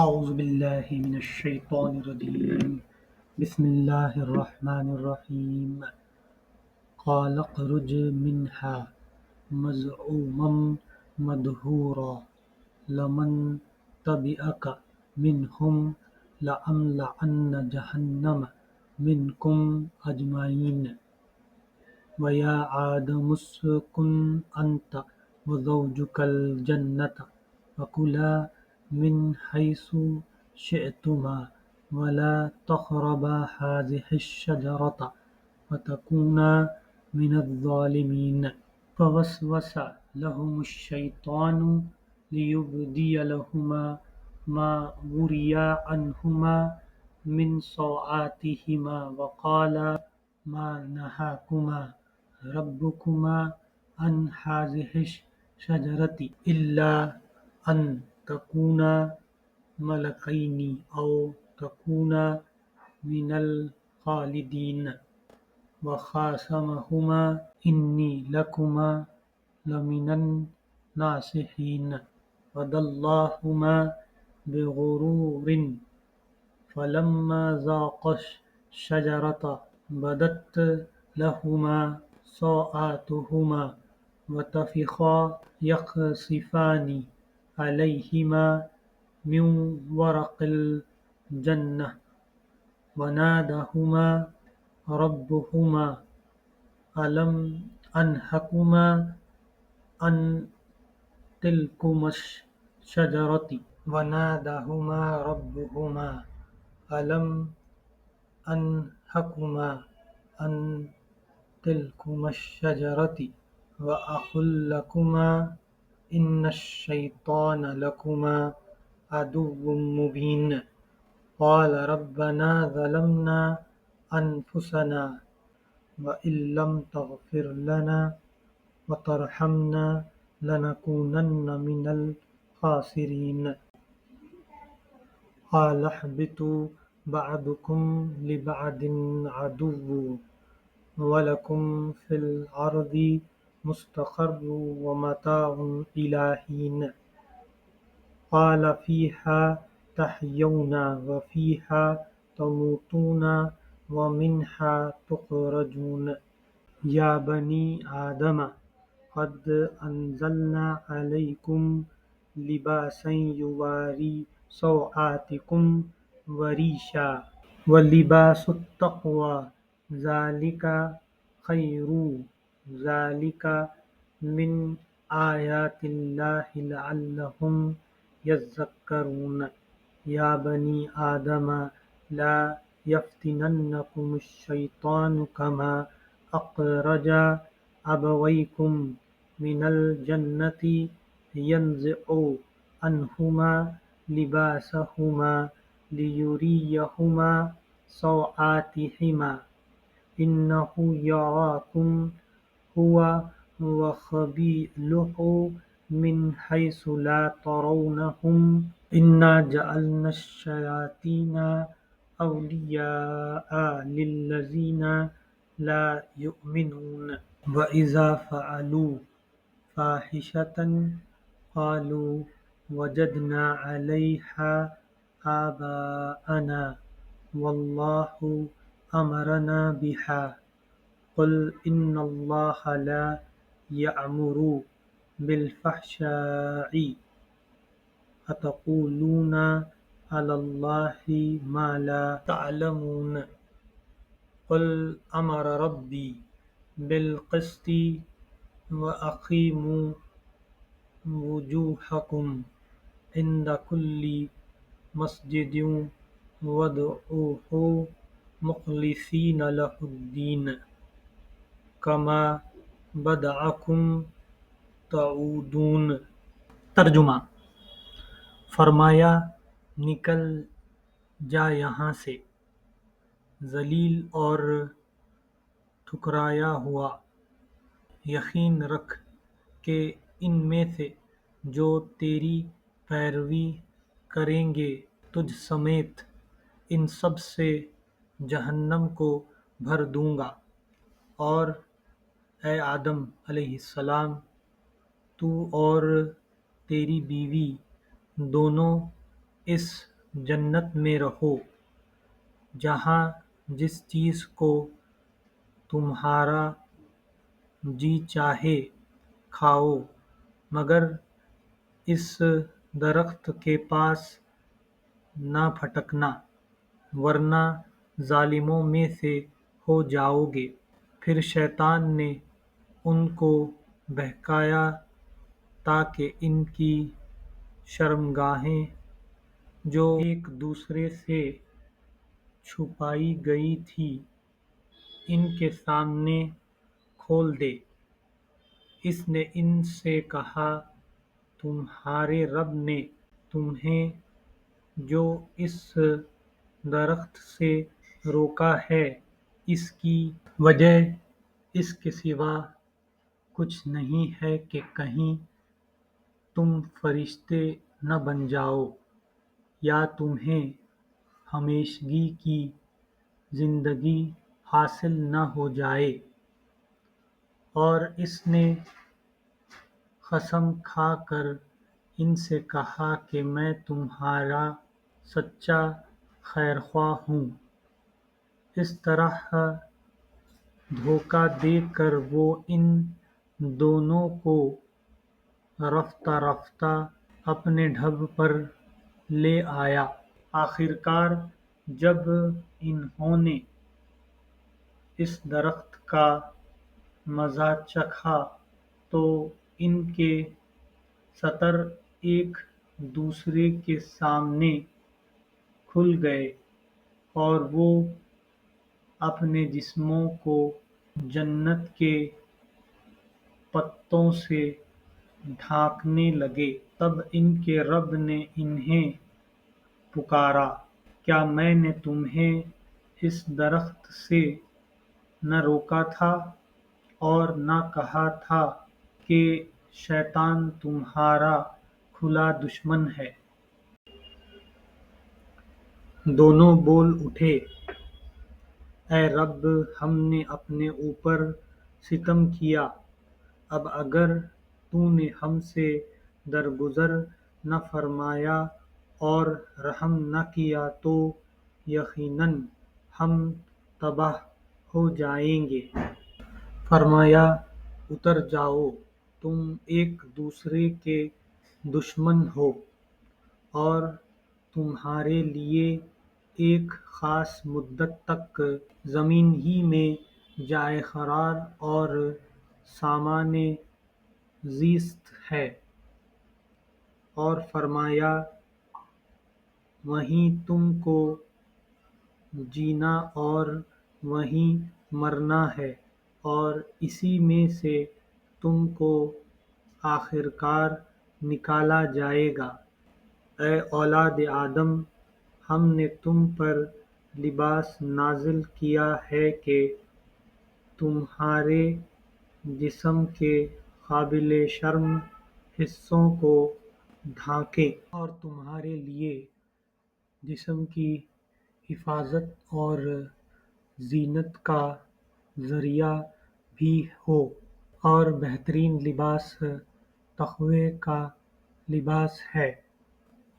أعوذ بالله من الشيطان الرجيم. بسم الله الرحمن الرحيم. قال اخرج منها مذءوما مدحورا لمن تبعك منهم لأملأن جهنم منكم أجمعين. ويا آدم اسكن أنت وزوجك الجنة وكلا من حيث شئتما ولا تقربا هذه الشجرة فتكونا من الظالمين. فوسوس لهما الشيطان ليبدي لهما ما وري عنهما من سوآتهما وقال ما نهاكما ربكما عن هذه الشجرة إلا أن تكونا ملكين أو تكونا من الخالدين. وقاسمهما إني لكما لمن الناصحين فدلاهما بغرور فلما ذاقا الشجرة بدت لهما سوآتهما وطفقا يخصفان عليهما من ورق الجنة وناداهما ربهما ألم أنهكما عن تلكما الشجرة وناداهما ربهما ألم أنهكما عن تلكما الشجرة وأقل لكما إن الشيطان لكما عدو مبين. قال ربنا ظلمنا أنفسنا وإن لم تغفر لنا وترحمنا لنكونن من الخاسرين. قال اهبطوا بعضكم لبعض عدو ولكم في الأرض مستقر ومتاع إلى حين. قال فيها تحيون وفيها تموتون ومنها تخرجون. يا بني آدم قد أنزلنا عليكم لباسا يواري سوآتكم وريشا ولباس التقوى ذلك خير. ذلك من آيات الله لعلهم يذكرون. يا بني آدم لا يفتننكم الشيطان كما أخرج أبويكم من الجنة ينزع عنهما لباسهما ليريهما سوآتهما إنه يراكم هو وقبيله من حيث لا ترونهم إنا جعلنا الشياطين أولياء للذين لا يؤمنون. وإذا فعلوا فاحشة قالوا وجدنا عليها آباءنا والله أمرنا بها قل إن الله لا يأمر بالفحشاء أتقولون على الله ما لا تعلمون. قل أمر ربي بالقسط وأقيموا وجوهكم عند كل مسجد وادعوه مخلصين له الدين كما بدعكم تعودون. ترجمہ: فرمایا نکل جا یہاں سے ذلیل اور ٹھکرایا ہوا، یقین رکھ کہ ان میں سے جو تیری پیروی کریں گے تجھ سمیت ان سب سے جہنم کو بھر دوں گا، اور اے آدم علیہ السلام تو اور تیری بیوی دونوں اس جنت میں رہو جہاں جس چیز کو تمہارا جی چاہے کھاؤ، مگر اس درخت کے پاس نہ پھٹکنا، ورنہ ظالموں میں سے ہو جاؤ گے۔ پھر شیطان نے ان کو بہکایا تاکہ ان کی شرمگاہیں جو ایک دوسرے سے چھپائی گئی تھیں ان کے سامنے کھول دے۔ اس نے ان سے کہا، تمہارے رب نے تمہیں جو اس درخت سے روکا ہے، اس کی وجہ اس کے سوا کچھ نہیں ہے کہ کہیں تم فرشتے نہ بن جاؤ یا تمہیں ہمیشگی کی زندگی حاصل نہ ہو جائے۔ اور اس نے قسم کھا کر ان سے کہا کہ میں تمہارا سچا خیرخواہ ہوں۔ اس طرح دھوکہ دے کر وہ ان دونوں کو رفتہ رفتہ اپنے ڈھب پر لے آیا۔ آخرکار جب انہوں نے اس درخت کا مزہ چکھا تو ان کے سطر ایک دوسرے کے سامنے کھل گئے اور وہ اپنے جسموں کو جنت کے پتوں سے ڈھانکنے لگے۔ تب ان کے رب نے انہیں پکارا، کیا میں نے تمہیں اس درخت سے نہ روکا تھا اور نہ کہا تھا کہ شیطان تمہارا کھلا دشمن ہے؟ دونوں بول اٹھے، اے رب، ہم نے اپنے اوپر ستم کیا، اب اگر تو نے ہم سے درگزر نہ فرمایا اور رحم نہ کیا تو یقیناً ہم تباہ ہو جائیں گے۔ فرمایا، اتر جاؤ، تم ایک دوسرے کے دشمن ہو اور تمہارے لیے ایک خاص مدت تک زمین ہی میں جائے قرار اور سامان زیست ہے۔ اور فرمایا، وہیں تم کو جینا اور وہیں مرنا ہے اور اسی میں سے تم کو آخرکار نکالا جائے گا۔ اے اولاد آدم، ہم نے تم پر لباس نازل کیا ہے کہ تمہارے جسم کے قابل شرم حصوں کو ڈھانکے اور تمہارے لیے جسم کی حفاظت اور زینت کا ذریعہ بھی ہو۔ اور بہترین لباس تقوی کا لباس ہے۔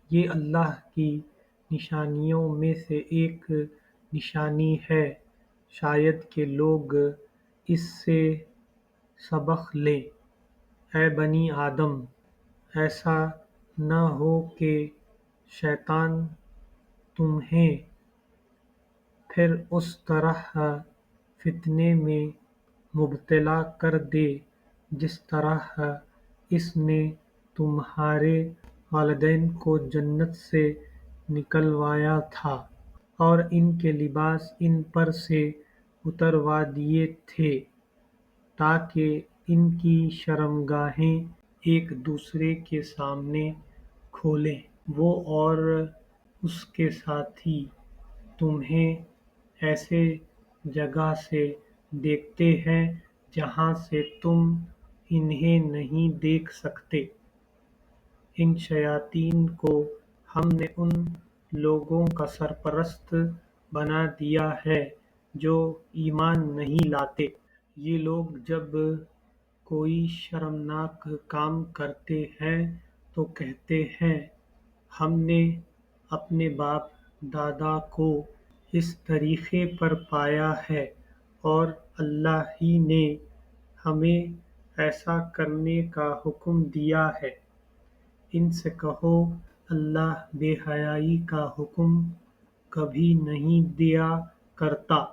یہ اللہ کی نشانیوں میں سے ایک نشانی ہے، شاید کہ لوگ اس سے سبق لیں۔ اے بنی آدم، ایسا نہ ہو کہ شیطان تمہیں پھر اس طرح فتنے میں مبتلا کر دے جس طرح اس نے تمہارے والدین کو جنت سے نکلوایا تھا اور ان کے لباس ان پر سے اتروا دیے تھے تاکہ ان کی شرمگاہیں ایک دوسرے کے سامنے کھولیں۔ وہ اور اس کے ساتھی تمہیں ایسے جگہ سے دیکھتے ہیں جہاں سے تم انہیں نہیں دیکھ سکتے۔ ان شیاطین کو ہم نے ان لوگوں کا سرپرست بنا دیا ہے جو ایمان نہیں لاتے۔ یہ لوگ جب کوئی شرمناک کام کرتے ہیں تو کہتے ہیں، ہم نے اپنے باپ دادا کو اس طریقے پر پایا ہے اور اللہ ہی نے ہمیں ایسا کرنے کا حکم دیا ہے۔ ان سے کہو اللہ بے حیائی کا حکم کبھی نہیں دیا کرتا۔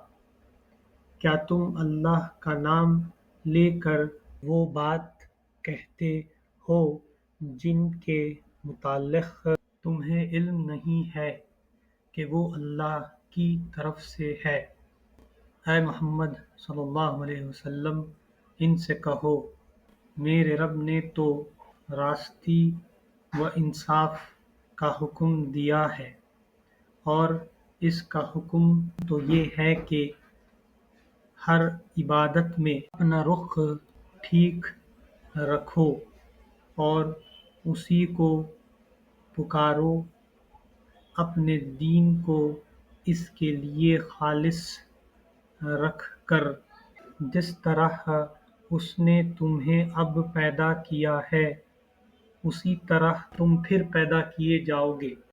کیا تم اللہ کا نام لے کر وہ بات کہتے ہو جن کے متعلق تمہیں علم نہیں ہے کہ وہ اللہ کی طرف سے ہے؟ اے محمد صلی اللہ علیہ وسلم ان سے کہو میرے رب نے تو راستی و انصاف کا حکم دیا ہے، اور اس کا حکم تو یہ ہے کہ ہر عبادت میں اپنا رخ ٹھیک رکھو اور اسی کو پکارو، اپنے دین کو اس کے لیے خالص رکھ کر، جس طرح اس نے تمہیں اب پیدا کیا ہے اسی طرح تم پھر پیدا کیے جاؤ گے۔